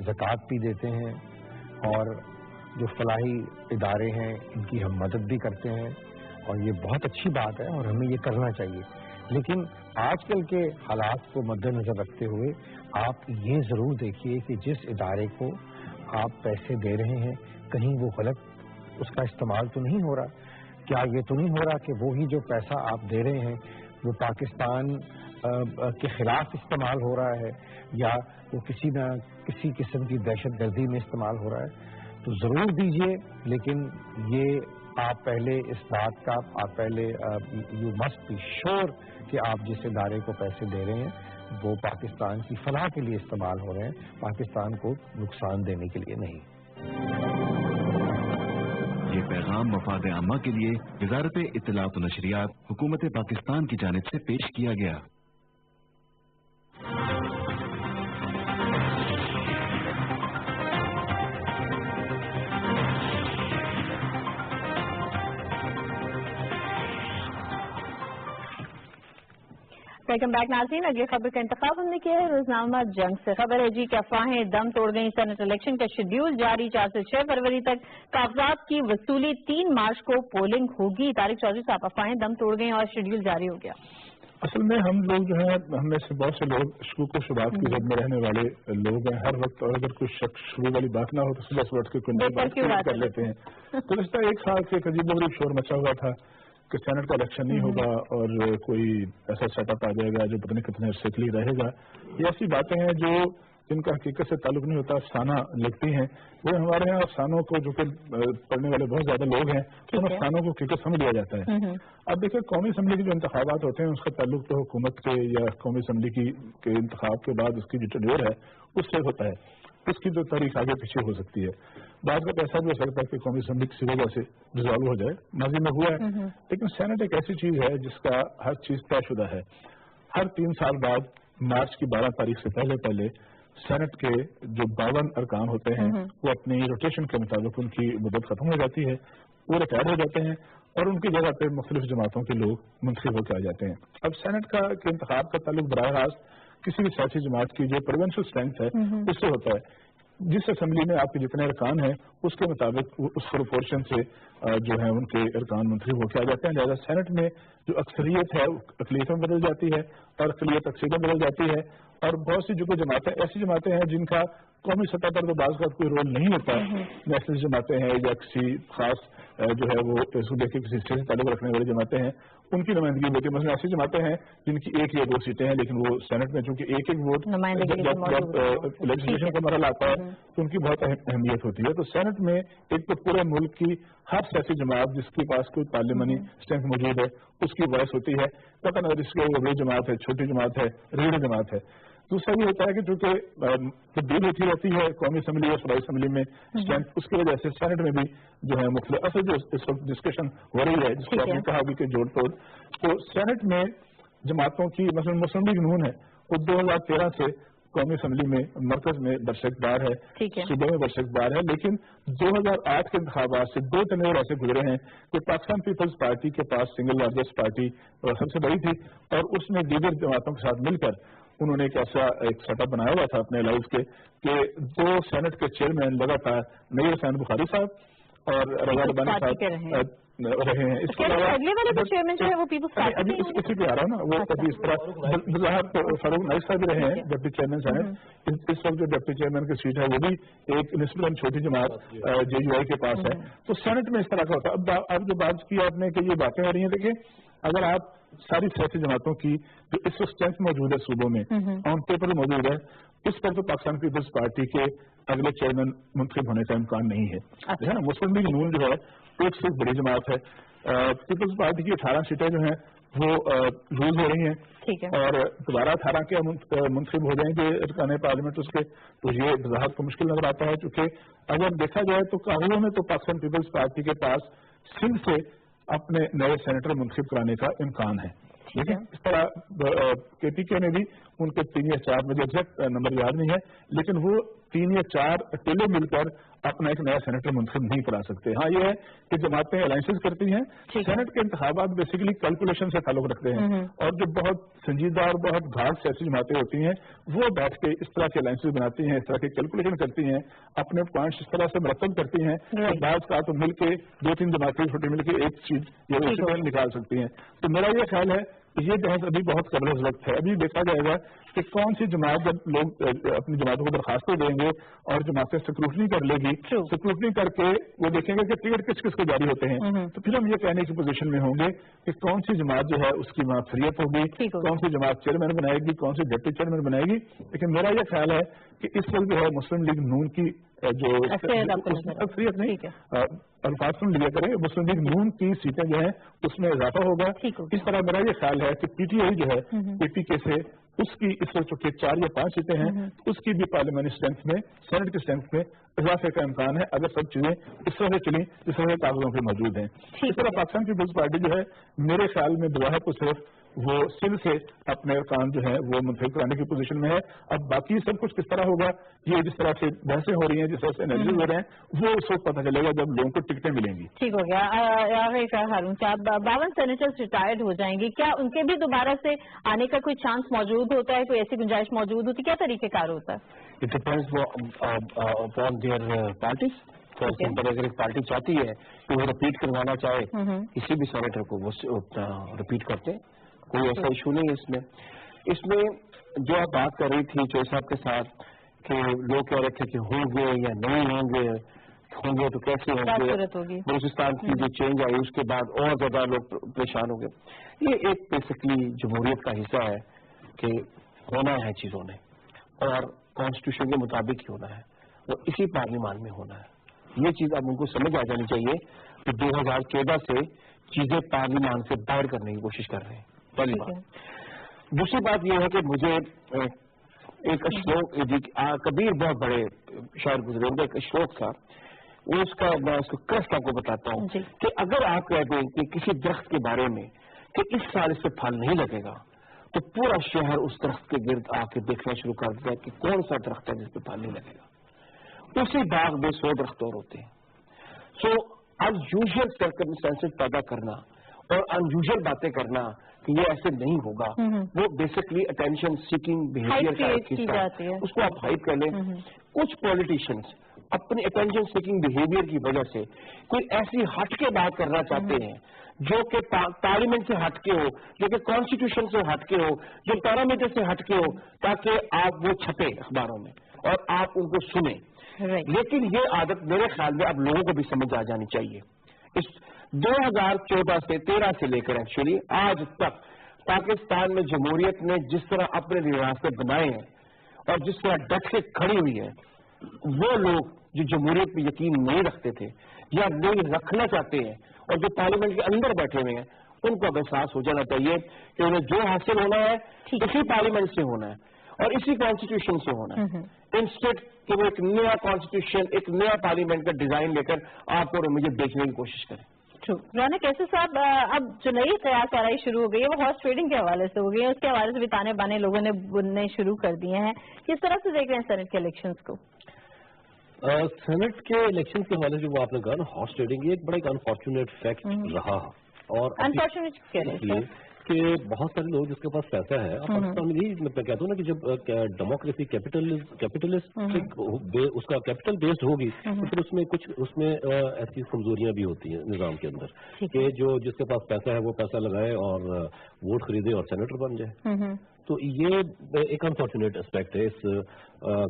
ज़कात भी देते हैं और जो फलाही इदारे हैं इनकी हम मदद भी करते हैं और ये बहुत अच्छी बात है और हमें ये करना चाहिए। लेकिन आजकल के हालात को मद्देनज़र रखते हुए आप ये ज़रूर देखिए कि जिस इदारे को आप पैसे दे रहे हैं कहीं वो गलत उसका इस्तेमाल तो नहीं हो रहा। क्या ये तो नहीं हो रहा कि वो ही जो पैसा आप दे रहे हैं वो पाकिस्तान के खिलाफ इस्तेमाल हो रहा है या वो किसी न किसी किस्म की दहशत गर्दी में इस्तेमाल हो रहा है? तो ज़रूर दीजिए, लेकिन ये आप पहले इस बात का आप पहले यू मस्ट बी श्योर कि आप जिस इदारे को पैसे दे रहे हैं वो पाकिस्तान की फलाह के लिए इस्तेमाल हो रहे हैं, पाकिस्तान को नुकसान देने के लिए नहीं। ये पैगाम मफाद आमा के लिए वज़ारत इत्तलात व नशरियात हुकूमत पाकिस्तान की जानिब से पेश किया गया। वेलकम बैक नाज़रीन। अगली खबर का इंतखाब हमने किया है रोजनामा जंग से। खबर है जी कि अफवाहें दम तोड़ गई। सेनेट इलेक्शन का शेड्यूल जारी, 4 से 6 फरवरी तक कागजात की वसूली, 3 मार्च को पोलिंग होगी। तारिक चौधरी साहब, अफवाहें दम तोड़ गई और शेड्यूल जारी हो गया। असल में हम लोग जो है, हमें से बहुत से लोग शुरू शुरुआत की जद में रहने वाले लोग हैं। हर वक्त और अगर कुछ शुरू वाली बात ना हो तो सुबह उठ के कोई नई बात कर लेते हैं। तो पिछले 1 साल से अजीबोगरीब शोर मचा हुआ था कि सेनेट का इलेक्शन नहीं होगा और कोई ऐसा सेटअप आ जाएगा जो पता नहीं कितने अरसे के लिए रहेगा। ये ऐसी बातें हैं जो जिनका हकीकत से ताल्लुक नहीं होता, अफसाना लिखती हैं। वो हमारे यहाँ अफसानों को जो कि पढ़ने वाले बहुत ज्यादा लोग हैं तो उन अफसानों को हकीकत समझ लिया जाता है। अब देखिए, कौमी असम्बली के जो इंतखाबात होते हैं उसका ताल्लुक तो हुकूमत के या कौमी असम्बली के इंतखाब के बाद उसकी जो शेड्यूल है उससे होता है। उसकी जो तारीख आगे पीछे हो सकती है। बाद में ऐसा भी हो सकता है कि कौमी असम्बली किसी वजह से रिजॉल्व हो जाए, माजी में हुआ है। लेकिन सेनेट एक ऐसी चीज है जिसका हर चीज तयशुदा है। हर 3 साल बाद मार्च की 12 तारीख से पहले सेनेट के जो 52 अरकान होते हैं वो अपनी रोटेशन के मुताबिक उनकी मुद्दत खत्म हो जाती है, वो रिटायर हो जाते हैं اور ان کی جگہ پہ مختلف جماعتوں کے لوگ منتخب ہو کے آ جاتے ہیں. اب سینٹ کا انتخاب کا تعلق براہ راست کسی بھی سیاسی جماعت کی جو پروونشل اسٹرینتھ ہے اس سے ہوتا ہے. جس اسمبلی میں آپ کے جتنے ارکان ہیں اس کے مطابق اس پروپورشن سے جو ہے ان کے ارکان منتخب ہو کے آ جاتے ہیں. لہٰذا سینٹ میں جو اکثریت ہے اقلیت میں بدل جاتی ہے اور اقلیت اکثریت میں بدل جاتی ہے. اور بہت سی جو جماعتیں ایسی جماعتیں ہیں جن کا قومی سطح پر تو بعض کا کوئی رول نہیں ہوتا, نیشنل جماعتیں ہیں یا کسی خاص جو ہے وہ صوبے کے کسی حصے سے تعلق رکھنے والی جماعتیں ہیں, ان کی نمائندگی ہوتی ہے. مثلا ایسی جماعتیں ہیں جن کی ایک یا دو سیٹیں ہیں لیکن وہ سینٹ میں چونکہ ایک ووٹ جب لیجسلیشن کا مرحلہ آتا ہے تو ان کی بہت اہمیت ہوتی ہے. تو سینٹ میں ایک تو پورے ملک کی ہر سیاسی جماعت جس کے پاس کوئی پارلیمانی اسٹرینتھ موجود ہے اس کی وائس ہوتی ہے. پتہ نہ اس کی بڑی جماعت ہے, چھوٹی جماعت ہے, ریڈ جماعت ہے. دوسرا یہ ہوتا ہے کہ چونکہ تبدیل ہوتی رہتی ہے قومی اسمبلی اور صوبائی اسمبلی میں اسٹرینتھ, اس کی وجہ سے سینٹ میں بھی جو ہے مختلف اصل جو اس وقت ڈسکشن ہو رہی ہے جس کو آپ نے کہا کہ جوڑ توڑ, تو سینٹ میں جماعتوں کی مثلا مسلم لیگ نون ہے وہ 2013 سے قومی اسمبلی میں مرکز میں برشکدار ہے, صوبے میں برشکدار ہے. لیکن 2008 کے انتخابات سے 2 تنور ایسے گزرے ہیں کہ پاکستان پیپلز پارٹی کے پاس سنگل لارجسٹ پارٹی سب سے بڑی تھی اور اس میں دیگر جماعتوں کے ساتھ مل کر انہوں نے ایک سیٹ اپ بنایا ہوا تھا اپنے الائز کے کہ 2 سینٹ کے چیئرمین لگاتار نیر حسین بخاری صاحب اور رضا ربانی صاحب رہے ہیں. اس کے علاوہ ابھی اسی پہ آ رہا ہے نا, وہ ابھی اس طرح فاروق نائک صاحب بھی رہے ہیں ڈپٹی چیئرمین صاحب. اس وقت جو ڈپٹی چیئرمین کی سیٹ ہے وہ بھی ایک نسبتاً چھوٹی جماعت JUI کے پاس ہے. تو سینٹ میں اس طرح کا ہوتا ہے. اب جو بات کی آپ نے کہ یہ باتیں ہو رہی ہیں, دیکھیں اگر آپ ساری سیاسی جماعتوں کی جو اس وقت اسٹرینتھ موجود ہے صوبوں میں آن پیپر موجود ہے, اس پر تو پاکستان پیپلز پارٹی کے اگلے چیئرمین منتخب ہونے کا امکان نہیں ہے نا. مسلم لیگ نون جو ہے ایک سے بڑی جماعت ہے. پیپلز پارٹی کی 18 سیٹیں جو ہیں وہ لوز ہو رہی ہیں اور دوبارہ 18 کے منتخب ہو جائیں گے ارکان پارلیمنٹ اس کے, تو یہ وضاحت کو مشکل نظر آتا ہے. چونکہ اگر دیکھا جائے تو کاغذوں میں تو پاکستان پیپلز پارٹی کے پاس سندھ سے اپنے نئے سینیٹر منتخب کرانے کا امکان ہے. لیکن اس طرح KPK نے بھی ان کے 3 یا 4 مجھے ایگزیکٹ نمبر یاد نہیں ہے لیکن وہ 3 یا 4 اکیلے مل کر اپنا ایک نیا سینیٹر منتخب نہیں کرا سکتے. ہاں یہ ہے کہ جماعتیں الائنسز کرتی ہیں. سینٹ کے انتخابات بیسیکلی کیلکولیشن سے تعلق رکھتے ہیں اور جو بہت سنجیدہ اور بہت گھاٹ سیاسی جماعتیں ہوتی ہیں وہ بیٹھ کے اس طرح کے الائنسز بناتی ہیں, اس طرح کی کیلکولیشن کرتی ہیں, اپنے پوائنٹس اس طرح سے مرتب کرتی ہیں کہ بعض کا تو مل کے 2-3 جماعتیں چھوٹی مل کے ایک سیٹ یا ایک سیٹ نکال سکتی ہیں. تو میرا یہ خیال ہے کہ یہ بحث ابھی بہت قبل از وقت ہے. ابھی دیکھا جائے گا کہ کون سی جماعت جب لوگ اپنی جماعتوں کو درخواستیں دیں گے اور جماعتیں سکروٹنی کر لے گی, سکروٹنی کر کے وہ دیکھیں گے کہ ٹکٹ کس کس کو جاری ہوتے ہیں, تو پھر ہم یہ کہنے کی پوزیشن میں ہوں گے کہ کون سی جماعت جو ہے اس کی اکثریت ہوگی, کون سی جماعت چیئرمین بنائے گی, کون سی ڈپٹی چیئرمین بنائے گی. لیکن میرا یہ خیال ہے کہ اس وقت جو ہے مسلم لیگ نون کی جو اکثریت نہیں الفاظ سن لیا کریں, مسلم لیگ نون کی سیٹیں جو ہیں اس میں اضافہ ہوگا. اس طرح میرا یہ خیال ہے کہ PTI جو ہے KPK سے اس کی اس وقت چونکہ 4 یا 5 سیٹیں ہیں اس کی بھی پارلیمانی اسٹرینتھ میں سینٹ کی اسٹرینتھ میں اضافے کا امکان ہے اگر سب چیزیں اس طرح سے چلیں جس طرح کاغذوں پہ موجود ہیں. اس طرح پاکستان پیپلز پارٹی جو ہے میرے خیال میں دعا ہے تو صرف وہ سندھ سے اپنے ارکان جو ہے وہ منتخب کرانے کی پوزیشن میں ہے. اب باقی سب کچھ کس طرح ہوگا یہ جس طرح سے بحثیں ہو رہی ہیں, جس طرح سے انالیسز ہو رہے ہیں وہ اس وقت پتہ چلے گا جب لوگوں کو ٹکٹیں ملیں گی. ٹھیک ہو گیا. ہارون صاحب 52 سینیٹرز ریٹائرڈ ہو جائیں گے, کیا ان کے بھی دوبارہ سے آنے کا کوئی چانس موجود ہوتا ہے, کوئی ایسی گنجائش موجود ہوتی ہے, کیا طریقہ کار ہوتا ہے؟ It depends upon their parties. اگر ایک پارٹی چاہتی ہے کہ وہ رپیٹ کروانا چاہے کسی بھی سینیٹر کو وہ رپیٹ کرتے, کوئی ایسا ایشو نہیں ہے. اس میں جو آپ بات کر رہی تھی چوہے صاحب کے ساتھ کہ لوگ کہہ رہے تھے کہ ہوں گے یا نہیں ہوں گے تو کیسے ہوں گے, بلوچستان کی جو چینج آئی اس کے بعد اور زیادہ لوگ پریشان ہو گئے. یہ ایک بیسکلی جمہوریت کا حصہ ہے کہ ہونا ہے چیزوں نے اور کانسٹیٹیوشن کے مطابق ہی ہونا ہے اور اسی پارلیمان میں ہونا ہے. یہ چیز اب ان کو سمجھ آ جانی چاہیے کہ 2014 سے چیزیں پارلیمان سے باہر کرنے کی کوشش کر رہے ہیں, پہلی بات. دوسری بات یہ ہے کہ مجھے ایک اشلوک کبیر بہت بڑے شاعر گزرے ان کا ایک اشلوک تھا, وہ اس کا میں اس کو کرسٹ آپ کو بتاتا ہوں کہ اگر آپ کہہ دیں کہ کسی درخت کے بارے میں کہ اس سال اس پہ پھل نہیں لگے گا تو پورا شہر اس درخت کے گرد آ کے دیکھنا شروع کر دیا کہ کون سا درخت ہے جس پہ پھل نہیں لگے گا. اسی باغ میں 100 درخت اور ہوتے ہیں. سو अनयूजुअल सर्कमस्टेंसेस पैदा करना और अनयूजुअल बातें करना कि ये ऐसे नहीं होगा, वो बेसिकली अटेंशन सीकिंग बिहेवियर का एक हिस्सा है, उसको आप हाइप कर लें। कुछ पॉलिटिशियंस अपनी अटेंशन सीकिंग बिहेवियर की वजह से कोई ऐसी हटके बात करना चाहते हैं जो कि पार्लियामेंट से हटके हो, जो कि कॉन्स्टिट्यूशन से हटके हो, जो पैरामीटर से हटके हो, ताकि आप वो छपे अखबारों में और आप उनको सुने। लेकिन ये आदत मेरे ख्याल में अब लोगों को भी समझ आ जानी चाहिए। इस 2014 से 13 से लेकर एक्चुअली आज तक पाकिस्तान में जमहूरियत ने जिस तरह अपने रियासतें बनाए हैं और जिस तरह डट के खड़ी हुई है, वो लोग जो जमहूरियत में यकीन नहीं रखते थे या नहीं रखना चाहते हैं और जो पार्लियामेंट के अंदर बैठे हुए हैं, उनको अब एहसास हो जाना चाहिए कि उन्हें जो हासिल होना है इसी पार्लियामेंट से होना है और इसी कॉन्स्टिट्यूशन से होना है, इंस्टेड कि वो एक नया कॉन्स्टिट्यूशन, एक नया पार्लियामेंट का डिजाइन लेकर आपको और मुझे बेचने की कोशिश करें। राना कैसे साहब, अब जो नई कयास आराई शुरू हो गई है वो हॉर्स ट्रेडिंग के हवाले से हो गई है, उसके हवाले से भी ताने बाने लोगों ने बुनने शुरू कर दिए हैं। किस तरह से देख रहे हैं सेनेट के इलेक्शंस को? सेनेट के इलेक्शन के हवाले से जो आपने कहा ना हॉर्स ट्रेडिंग, ये एक बड़ा अनफॉर्चुनेट फैक्ट रहा और अनफॉर्चुनेट इसलिए कि बहुत सारे लोग जिसके पास पैसा है, पाकिस्तान में यही मैं कहता हूँ ना कि जब डेमोक्रेसी कैपिटलिस्ट उसका कैपिटल बेस्ड होगी तो फिर उसमें ऐसी कमजोरियां भी होती हैं निजाम के अंदर कि जो जिसके पास पैसा है वो पैसा लगाए और वोट खरीदे और सेनेटर बन जाए। तो ये एक अनफॉर्चुनेट एस्पेक्ट है इस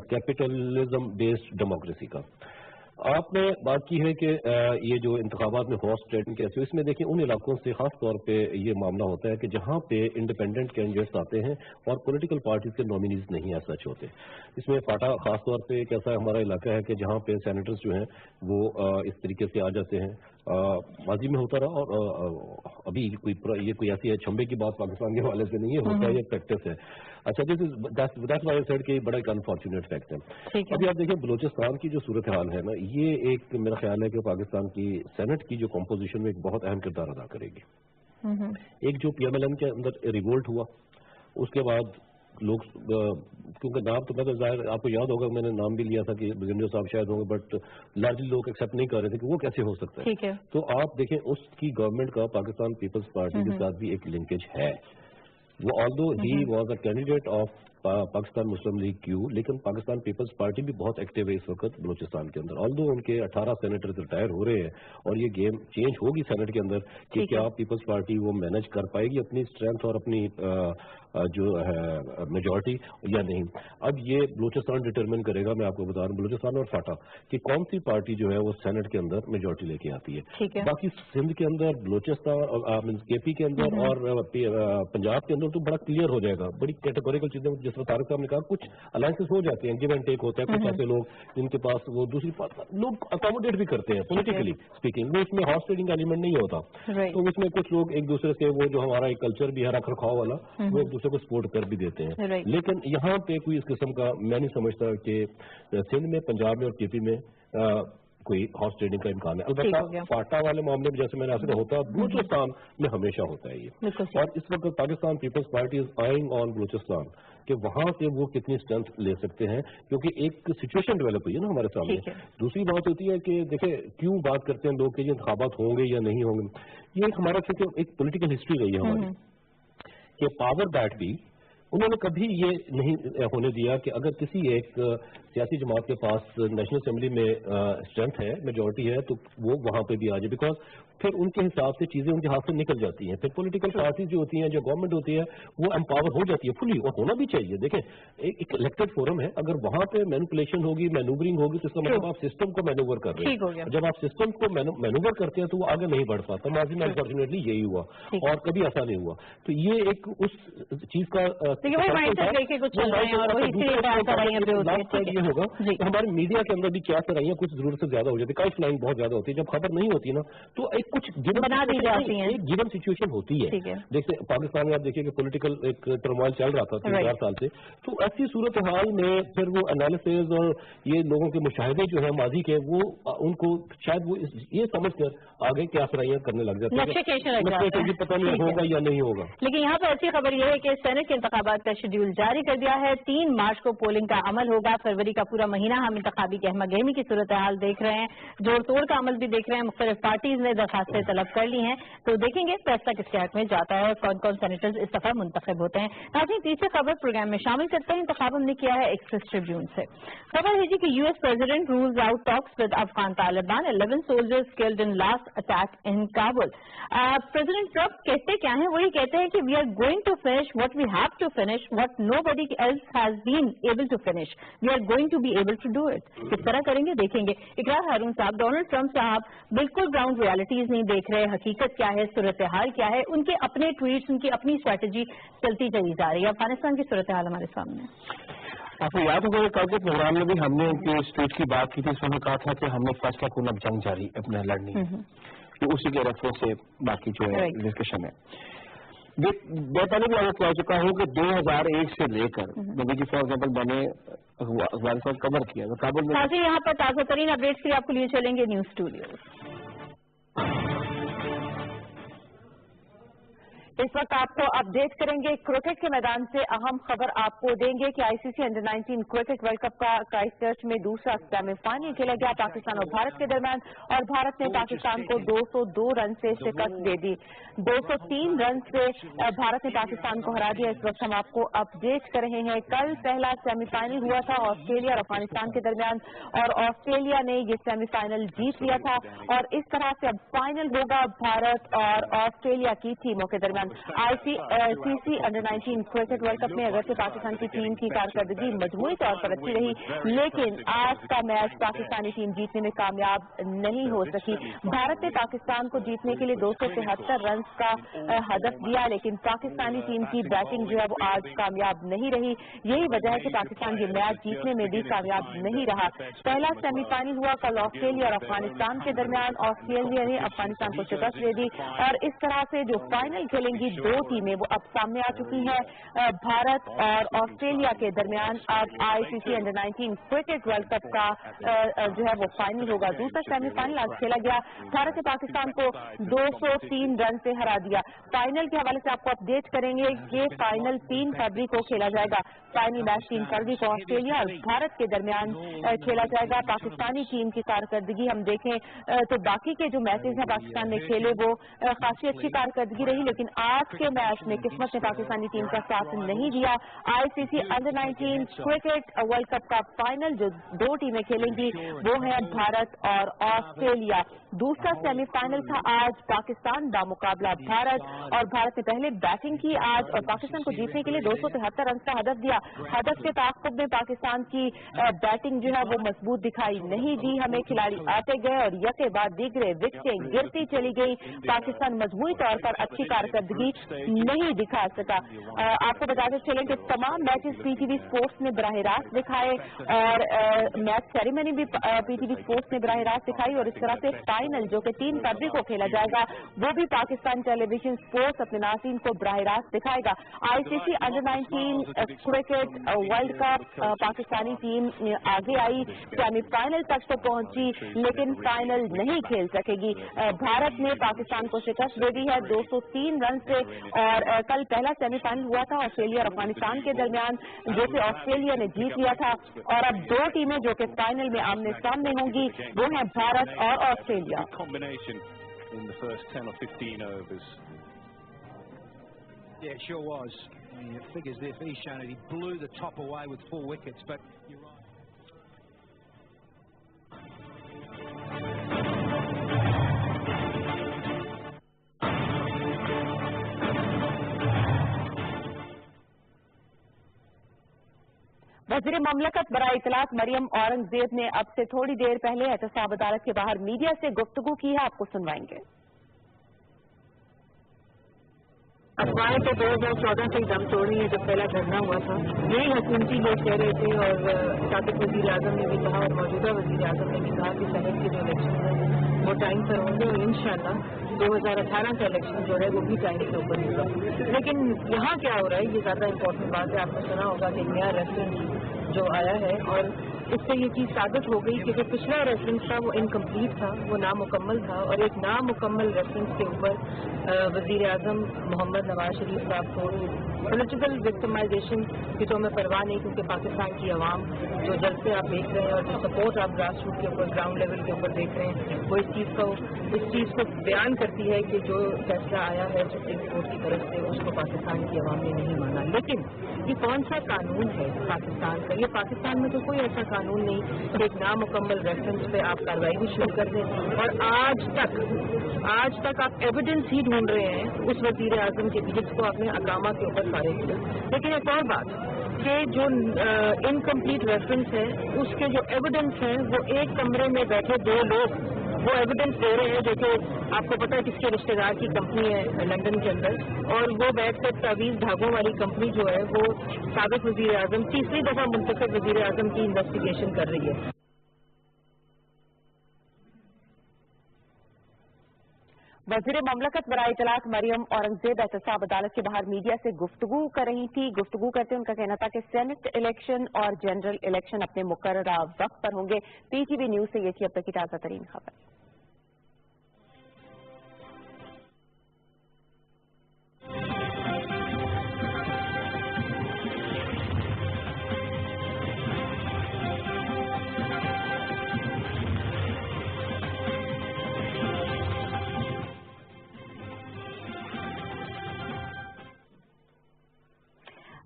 कैपिटलिज्म बेस्ड डेमोक्रेसी का। आपने बात की है कि ये जो इंतखाबात में हॉर्स ट्रेडिंग कैसे हो, इसमें देखिए उन इलाकों से खास तौर पे ये मामला होता है कि जहाँ पे इंडिपेंडेंट कैंडिडेट्स आते हैं और पॉलिटिकल पार्टीज के नॉमिनीज नहीं एज सच होते। इसमें फाटा खास तौर पे एक ऐसा हमारा इलाका है कि जहाँ पे सेनेटर्स जो हैं वो इस तरीके से आ जाते हैं, माजी में होता रहा और अभी ये कोई ऐसी छंबे की बात पाकिस्तान के हवाले से नहीं है, होता है, ये प्रैक्टिस है। अच्छा, दैट्स व्हाई आई सेड कि बड़ा एक अनफॉर्चुनेट फैक्ट है। अभी आप देखिए बलूचिस्तान की जो सूरत हाल है ना, ये एक मेरा ख्याल है कि पाकिस्तान की सेनेट की जो कॉम्पोजिशन में एक बहुत अहम किरदार अदा करेगी। एक जो PMLN के अंदर रिवोल्ट हुआ, उसके बाद लोग, क्योंकि नाम तो मैं तो जाहिर आपको याद होगा, मैंने नाम भी लिया था कि बिजनियो साहब शायद होंगे, बट लार्जली लोग एक्सेप्ट नहीं कर रहे थे कि वो कैसे हो सकता है। तो आप देखें उसकी गवर्नमेंट का पाकिस्तान पीपल्स पार्टी के साथ भी एक लिंकेज है। वो although he was a candidate of Pakistan Muslim league Q, लेकिन पाकिस्तान पीपल्स पार्टी भी बहुत एक्टिव है इस वक्त बलूचिस्तान के अंदर। ऑल्दो उनके 18 सेनेटर्स रिटायर हो रहे हैं और ये गेम चेंज होगी सेनेट के अंदर कि क्या पीपल्स पार्टी वो मैनेज कर पाएगी अपनी स्ट्रेंथ और अपनी जो है मेजॉरिटी या नहीं। अब ये बलूचिस्तान डिटरमिन करेगा, मैं आपको बता रहा हूँ, बलूचिस्तान और फाटा कि कौन सी पार्टी जो है वो सेनेट के अंदर मेजॉरिटी लेके आती है। बाकी सिंध के अंदर, बलूचिस्तान KP के अंदर और पंजाब के अंदर तो बड़ा क्लियर हो जाएगा, बड़ी कैटेगोरिकल चीजें, जिस तरह तारक साहब ने कहा, कुछ अलायंसेस हो जाते हैं, गिव एंड टेक होता है, कुछ ऐसे लोग जिनके पास वो दूसरी लोग अकोमोडेट भी करते हैं पॉलिटिकली स्पीकिंग, वो इसमें हॉर्स ट्रेडिंग का एलिमेंट नहीं होता। तो इसमें कुछ लोग एक दूसरे से, वो जो हमारा एक कल्चर भी है रख रखाव वाला, वो एक दूसरे को सपोर्ट कर भी देते हैं। लेकिन यहाँ पे कोई इस किस्म का मैं नहीं समझता कि सिंध में, पंजाब में और KP में कोई हॉर्स ट्रेडिंग का इम्कान है। अलबत्ता फाटा वाले मामले में जैसे मैंने आपसे होता है, बलूचिस्तान में हमेशा होता है ये। और इस वक्त Pakistan Peoples Party is eyeing on Balochistan कि वहां से वो कितनी स्ट्रेंथ ले सकते हैं, क्योंकि एक सिचुएशन डेवलप हुई है ना हमारे सामने। दूसरी बात होती है कि देखिए क्यों बात करते हैं लोग कि ये इंतखाबात होंगे या नहीं होंगे, ये हमारा क्योंकि एक पॉलिटिकल हिस्ट्री रही है हमारी कि पावर दैट भी उन्होंने कभी ये नहीं होने दिया कि अगर किसी एक सियासी जमात के पास नेशनल असेंबली में स्ट्रेंथ है, मेजॉरिटी है, तो वो वहां पे भी आ जाए, बिकॉज फिर उनके हिसाब से चीजें उनके हाथ से निकल जाती हैं। फिर पॉलिटिकल पार्टीज जो होती हैं, जो गवर्नमेंट होती है, वो एम्पावर हो जाती है फुली, और होना भी चाहिए। देखें एक इलेक्टेड फोरम है, अगर वहां पे मैनिपुलेशन होगी, मैनूवरिंग होगी, तो इसका मतलब आप सिस्टम को मैनूवर कर रहे हैं। जब आप सिस्टम को मैनूवर करते हैं तो वो आगे नहीं बढ़ पाता। माजी में अनफॉर्चुनेटली यही हुआ और कभी ऐसा नहीं हुआ। तो ये एक उस चीज का ये होगा तो हमारे मीडिया के अंदर भी क्या कराइयाँ कुछ जरूरत से ज्यादा हो जाती है, काई फ्लाइंग बहुत ज्यादा होती है। जब खबर नहीं होती ना तो एक कुछ बना दी जाती है, एक गिवन सिचुएशन होती है। जैसे पाकिस्तान में आप देखिए कि पॉलिटिकल एक टर्मोइल चल रहा था 3-4 साल से, तो ऐसी सूरत हाल में फिर वो एनालिसिस और ये लोगों के मुशाहिदे जो है माजी के, वो उनको शायद वो ये समझ कर आगे क्या सराइयाँ करने लग जाते हैं, पता नहीं होगा या नहीं होगा। लेकिन यहाँ पर अच्छी खबर यह है कि सेनेट के इंतखाबात इंतखाबात का शेड्यूल जारी कर दिया है। 3 मार्च को पोलिंग का अमल होगा। फरवरी का पूरा महीना हम इंतखाबी गहमा गहमी की सूरत हाल देख रहे हैं, जोड़ तोड़ का अमल भी देख रहे हैं। मुख्तलिफ पार्टीज ने दरखास्तें तलब कर ली हैं, तो देखेंगे फैसला किसके हक में जाता है, कौन कौन सेनेटर्स इस दफा मुंतखब होते हैं। नाज़रीन, तीसरी खबर प्रोग्राम में शामिल करते हैं। इंतखाब हमने किया है एक्सप्रेस ट्रिब्यून से। खबर है जी कि US president rules out talks with Afghan Taliban, 11 soldiers killed in last attack in Kabul. President Trump कहते क्या हैं? वही कहते हैं कि we are going to finish what we have to finish, what nobody else has been able to finish, we are going to be able to do it. किस तरह करेंगे देखेंगे। इकरार हारून साहब, डोनाल्ड ट्रंप साहब बिल्कुल ग्राउंड रियलिटीज नहीं देख रहे, हकीकत क्या है, सूरत हाल क्या है, उनके अपने ट्वीट्स, उनकी अपनी स्ट्रैटेजी चलती चली जा रही है। अफगानिस्तान की सूरत हाल हमारे सामने। आपको याद होगा कल के प्रोग्राम में भी हमने उनके स्टेट की बात की थी, उसमें कहा था कि हमने फैसला कौन अब जंग जारी अपना लड़नी है, तो उसी के रेफरेंस से बाकी जो है डिस्कशन है। मैं पहले भी आपको कह चुका हूँ कि 2001 से लेकर जैसे कि फॉर एग्जाम्पल मैंने अफगानिस्तान कवर किया तो काबुल में यहाँ पर ताज़ा तरीन अपडेट्स के लिए आपको लिए चलेंगे न्यूज स्टूडियो। इस वक्त आपको अपडेट करेंगे क्रिकेट के मैदान से। अहम खबर आपको देंगे कि ICC under 19 cricket world cup का क्राइस्टचर्च में दूसरा सेमीफाइनल खेला गया पाकिस्तान और भारत के दरमियान, और भारत ने पाकिस्तान को 202 रन से शिकस्त दे दी। 203 रन से भारत ने पाकिस्तान को हरा दिया। इस वक्त हम आपको अपडेट कर रहे हैं। कल पहला सेमीफाइनल हुआ था ऑस्ट्रेलिया और अफगानिस्तान के दरमियान, और ऑस्ट्रेलिया ने ये सेमीफाइनल जीत लिया था, और इस तरह से अब फाइनल होगा भारत और ऑस्ट्रेलिया की टीमों के दरमियान। ICC under 19 cricket world cup में अगरचे पाकिस्तान की टीम की कारकर्दगी मजमूई तौर पर अच्छी रही, लेकिन आज का मैच पाकिस्तानी टीम जीतने में कामयाब नहीं हो सकी। भारत ने पाकिस्तान को जीतने के लिए 273 रन का हदफ दिया, लेकिन पाकिस्तानी टीम की बैटिंग जो है वो आज कामयाब नहीं रही। यही वजह है कि पाकिस्तान ये मैच जीतने में भी कामयाब नहीं रहा। पहला सेमीफाइनल हुआ कल ऑस्ट्रेलिया और अफगानिस्तान के दरमियान। ऑस्ट्रेलिया ने अफगानिस्तान को शिकस्त दे दी, और इस तरह से जो फाइनल खेलेंगी दो टीमें वो अब सामने आ चुकी हैं। भारत और ऑस्ट्रेलिया के दरमियान अब ICC under 19 cricket world cup का जो है वो फाइनल होगा। दूसरा सेमीफाइनल आज खेला गया। भारत ने पाकिस्तान को 203 रन से हरा दिया। फाइनल के हवाले से आपको अपडेट करेंगे। ये फाइनल 3 फरवरी को खेला जाएगा। फाइनल मैच 3 फरवरी को ऑस्ट्रेलिया और भारत के दरमियान खेला जाएगा। पाकिस्तानी टीम की कारकर्दगी हम देखें तो बाकी के जो मैचेस हैं पाकिस्तान ने खेले वो खासी अच्छी कारकर्दगी रही, लेकिन आज के मैच में किस्मत ने पाकिस्तानी टीम का साथ नहीं दिया। ICC under 19 cricket world cup का फाइनल जो 2 टीमें खेलेंगी वो है भारत और ऑस्ट्रेलिया। दूसरा सेमीफाइनल था आज पाकिस्तान बामुकाबला भारत, और भारत ने पहले बैटिंग की आज और पाकिस्तान को जीतने के लिए 273 रन का हदफ दिया। हदफ के ताक़ुब में पाकिस्तान की बैटिंग जो है वो मजबूत दिखाई नहीं दी। हमें खिलाड़ी आते गए और यके बाद दीगरे विकेटें गिरती चली गई। पाकिस्तान मजबूती तौर पर अच्छी कारकर्दगी नहीं दिखा सका। आपको बताते चलें कि तमाम मैचेस पीटीवी स्पोर्ट्स ने बराह रास्त दिखाए, और मैच सेरेमनी भी पीटीवी स्पोर्ट्स ने बराह रास्त दिखाई, और इस तरह से फाइनल जो कि 3 फरवरी को खेला जाएगा वो भी पाकिस्तान टेलीविजन स्पोर्ट्स अपने नाज़रीन को बराह रास्त दिखाएगा। ICC under 19 cricket world cup Pakistani team आगे आई, सेमीफाइनल तक तो पहुंची, लेकिन फाइनल नहीं खेल सकेगी। भारत ने पाकिस्तान को शिकस्त दे दी है 203 रन से, और कल पहला सेमीफाइनल हुआ था ऑस्ट्रेलिया और अफगानिस्तान के दरमियान, जो कि ऑस्ट्रेलिया ने जीत लिया था, और अब 2 टीमें जो कि फाइनल में आमने सामने होंगी वो हैं भारत और Australia. Yeah, it sure was. I mean, the figures there for Ishan, he blew the top away with 4 wickets, but you're right. वज़ीर ममलकत बराए इतलात मरियम औरंगजेब ने अब से थोड़ी देर पहले एहतसाब अदालत के बाहर मीडिया से गुफ्तगू की है, आपको सुनवाएंगे। अफवाहें तो 2014 से दम तोड़ रही है। जब पहला धरना हुआ था यही हुकूमती लोग कह रहे थे, और साबिक वज़ीर आज़म ने भी कहा और मौजूदा वज़ीर आज़म ने भी कहा कि सेनेट के जो इलेक्शन है वो टाइम पर होंगे, और इंशाअल्लाह 2018 का इलेक्शन जो है वो भी टाइम के ऊपर होगा। लेकिन यहाँ क्या हो रहा है, ये ज़्यादा इम्पोर्टेंट बात है। आपने सुना होगा कि नया रेफरेंस जो आया है, और इससे ये चीज़ साबित हो गई कि जो पिछला रेफरेंस था वो इनकम्प्लीट था, वो नामुकम्मल था, और एक नामुकम्मल रेफरेंस के ऊपर वज़ीर आज़म मोहम्मद नवाज शरीफ साहब को पॉलिटिकल विक्टिमाइजेशन की तो हमें परवाह नहीं, क्योंकि पाकिस्तान की आवाम जो जलसे आप देख रहे हैं और जो सपोर्ट आप ग्रास रूट के ऊपर, ग्राउंड लेवल के ऊपर देख रहे हैं, वो इस चीज़ को बयान करती है कि जो फैसला आया है सुप्रीम कोर्ट की तरफ से उसको पाकिस्तान की आवाम ने नहीं माना। लेकिन ये कौन सा कानून है पाकिस्तान का? ये पाकिस्तान में तो कोई ऐसा कानून नहीं कि एक नामुकम्मल रेफरेंस पे आप कार्रवाई भी शुरू कर दें, और आज तक आप एविडेंस ही ढूंढ रहे हैं उस वज़ीर आज़म के भी जिसको आपने अकामा के ऊपर फारिग किया। लेकिन एक और बात कि जो इनकम्प्लीट रेफरेंस है उसके जो एविडेंस हैं वो एक कमरे में बैठे दो लोग वो एविडेंस दे रहे हैं, जो कि आपको पता है किसके रिश्तेदार की कंपनी है लंदन के अंदर, और वो बैठकर तावीज़ धागों वाली कंपनी जो है वो साबिक़ वज़ीर आज़म तीसरी दफ़ा मुंतखब वज़ीर आज़म की इन्वेस्टिगेशन कर रही है। वज़ीर ममलकत बराए इतलात मरियम औरंगज़ेब एहतसाब अदालत के बाहर मीडिया से गुफ्तगू कर रही थी। गुफ्तगू करते उनका कहना था कि सेनेट इलेक्शन और जनरल इलेक्शन अपने मुकर्ररा वक्त पर होंगे। PTV न्यूज से ये थी अब तक की ताज़ा तरीन खबर।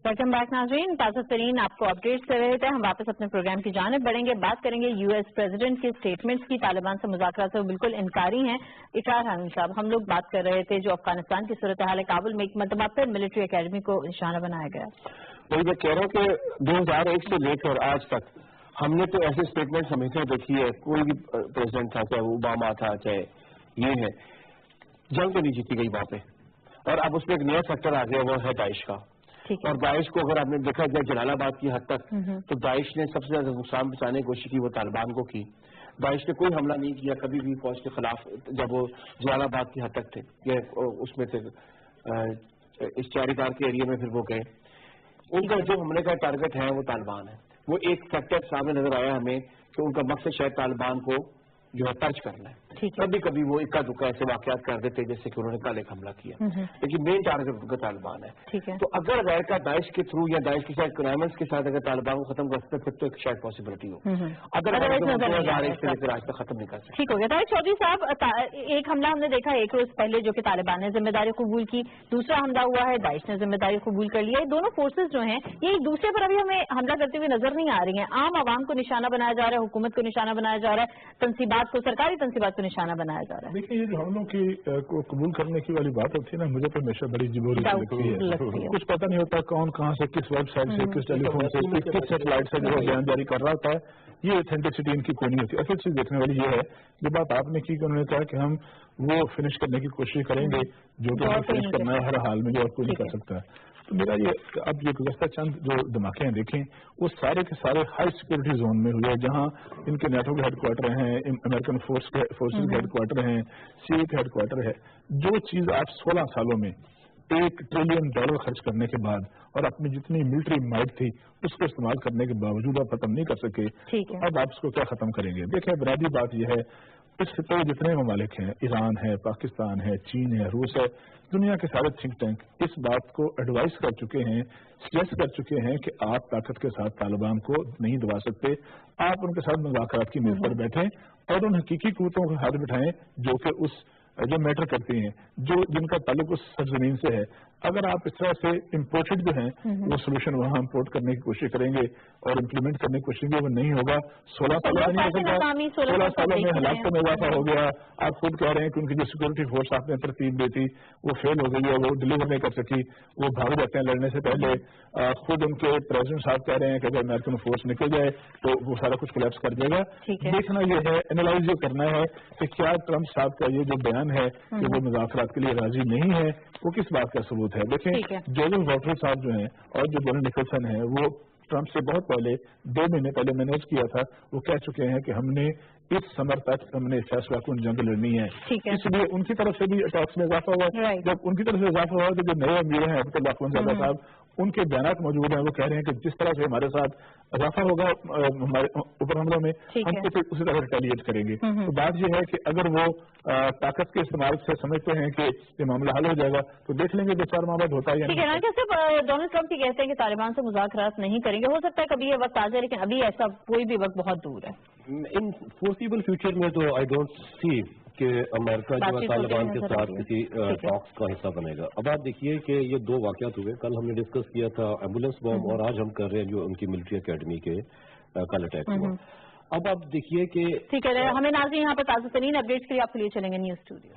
वेलकम बैक नाज़रीन, ताज़ा तरीन आपको अपडेट से रहे थे। हम वापस अपने प्रोग्राम की जानिब बढ़ेंगे, बात करेंगे US प्रेसिडेंट के स्टेटमेंट्स की। तालिबान से मुज़ाकरात से वो बिल्कुल इनकारी हैं। इकरार हामिद साहब, हम लोग बात कर रहे थे जो अफगानिस्तान की सूरत हाल है, काबुल में एक मरतबा फिर मिलिट्री अकेडमी को निशाना बनाया गया। वही मैं कह रहा हूँ कि 2001 से लेकर आज तक हमने तो ऐसे स्टेटमेंट हमेशा देखी है। कोई भी प्रेसिडेंट था, चाहे ओबामा था, चाहे ये है, जंग तो नहीं जीती गई वहां पे, और अब उसमें एक नया सेक्टर आ गया, वो है दाइश का। और दाइश को अगर आपने देखा जाए जलालाबाद की हद तक, तो दाइश ने सबसे ज्यादा नुकसान पहुंचाने की कोशिश की वो तालिबान को की। दाइश ने कोई हमला नहीं किया कभी भी फौज के खिलाफ जब वो जलालाबाद की हद तक थे, ये उसमें थे इस चारीदार के एरिया में फिर वो गए। उनका जो हमले का टारगेट है वो तालिबान है। वो एक फैक्टर सामने नजर आया हमें कि उनका मकसद शायद तालिबान को जो है तर्ज करना है। कभी कभी वो इक्का दुक्का ऐसे वाकयात कर देते जैसे कि उन्होंने कल एक हमला किया, लेकिन मेन टारगेट उनका तालिबान है। तो अगर अमेरिका दाइश के थ्रू या दाइश के साथ क्राइम्स के साथ अगर तालिबान को खत्म कर सकते फिर तो एक शायद पॉसिबिलिटी हो, अगर 2001 से लेकर आज तक खत्म नहीं कर सकते। ठीक हो गया। चौधरी साहब, एक हमला हमने देखा एक रोज पहले जो कि तालिबान ने जिम्मेदारी कबूल की, दूसरा हमला हुआ है दाइश ने जिम्मेदारी कबूल कर लिया। ये दोनों फोर्सेज जो हैं ये एक दूसरे पर अभी हमें हमला करते हुए नजर नहीं आ रही हैं। आम आवाम को निशाना बनाया जा रहा है, हुकूमत को निशाना बनाया जा रहा है, तंसीबात को, सरकारी तंसीबात को निशाना बनाया जा रहा है। देखिए, ये जो हमलों की को कबूल करने की वाली बात होती है ना, मुझे तो हमेशा बड़ी जिबोरी लगती है। कुछ पता नहीं होता कौन कहाँ से, किस वेबसाइट से, किस टेलीफोन से, किस सेटेलाइट से जो बयान जारी कर रहा होता है। ये ऑथेंटिसिटी इनकी कोई नहीं होती। असल चीज देखने वाली ये है, जो बात आपने की कि उन्होंने कहा कि हम वो फिनिश करने की कोशिश करेंगे जो कि हमें फिनिश करना है हर हाल में, जो और कोई नहीं कर सकता है। तो मेरा ये अब ये गुज़श्ता चंद जो धमाके हैं देखें, वो सारे के सारे हाई सिक्योरिटी जोन में हुए, जहां इनके नेटो के हेडक्वार्टर हैं, अमेरिकन फोर्सेज के हेडक्वार्टर हैं, CIA के हेडक्वार्टर है। जो चीज आप 16 सालों में $1 ट्रिलियन खर्च करने के बाद और अपनी जितनी मिलिट्री माइट थी उसको इस्तेमाल करने के बावजूद आप खत्म नहीं कर सके, अब आप इसको क्या खत्म करेंगे? देखिए, बुनियादी बात यह है, इस खिते जितने ममालिक हैं, ईरान है, पाकिस्तान है, चीन है, रूस है, दुनिया के सारे थिंक टैंक इस बात को एडवाइस कर चुके हैं, सजेस्ट कर चुके हैं कि आप ताकत के साथ तालिबान को नहीं दबा सकते। आप उनके साथ मुज़ाकरात की मेज पर बैठें और उन हकीकी कुव्वतों को हाथ बिठाएं जो कि उस जो मैटर करती हैं, जो जिनका ताल्लुक उस सरजमीन से है। अगर आप इस तरह से इम्पोर्टेड जो हैं वो सोल्यूशन वहाँ इम्पोर्ट करने की कोशिश करेंगे और इम्प्लीमेंट करने की कोशिश करेंगे, वो नहीं होगा। 16 सालों में नहीं हो सकता। 16 सालों में हालात में इजाफा हो गया। आप खुद कह रहे हैं कि उनकी जो सिक्योरिटी फोर्स आपने तरतीब दी थी वो फेल हो गई है, वो डिलीवर नहीं कर सकी, वो भाग जाते हैं लड़ने से पहले। खुद उनके प्रेसिडेंट साहब कह रहे हैं कि अगर अमेरिकन फोर्स निकल जाए तो वो सारा कुछ कोलैप्स कर देगा। देखना ये है, एनालाइज ये करना है कि क्या ट्रंप साहब का ये जो बयान है कि वो मुज़ाकरात के लिए राजी नहीं है, वो किस बात का सबूत है? देखिए, जोसेफ वॉटर साहब जो हैं और जो बोनी निकलसन है, वो ट्रंप से बहुत पहले 2 महीने पहले मैंने किया था, वो कह चुके हैं कि हमने इस समर तक हमने फैसला कौन जंग लड़नी है। इसलिए उनकी तरफ से भी अटैक्स में इजाफा हुआ। जब उनकी तरफ से इजाफा हुआ तो जो नए अमीर हैं अब्दुल्ला साहब, उनके बयान मौजूद हैं, वो कह रहे हैं कि जिस तरह से हमारे साथ इजाफा होगा हमारे ऊपर हमलों में, हम तो उसी तरह रिटेलिएट करेंगे। तो बात यह है कि अगर वो ताकत के इस्तेमाल से समझते हैं कि ये मामला हल हो जाएगा तो देख लेंगे 2-4 माह बाद होता है। ठीक है ना, कि सिर्फ डोनाल्ड ट्रंप ही कहते हैं कि तालिबान से मुज़ाकरात नहीं करेंगे, हो सकता है कभी ये वक्त आ जाए, लेकिन अभी ऐसा कोई भी वक्त बहुत दूर है। इन फोर्सिबल फ्यूचर में तो आई डोंट सी कि अमेरिका जो है तालिबान के साथ किसी टॉक्स का हिस्सा बनेगा। अब आप देखिए कि ये दो वाकयात हुए, कल हमने डिस्कस किया था एम्बुलेंस बॉम्ब, और आज हम कर रहे हैं जो उनकी मिलिट्री एकेडमी के कल अटैक हुआ। अब आप देखिए कि ठीक है, हमें नाज़रीन यहाँ पर ताज़ा तरीन अपडेट्स के लिए आपके लिए चलेंगे न्यूज़ स्टूडियो।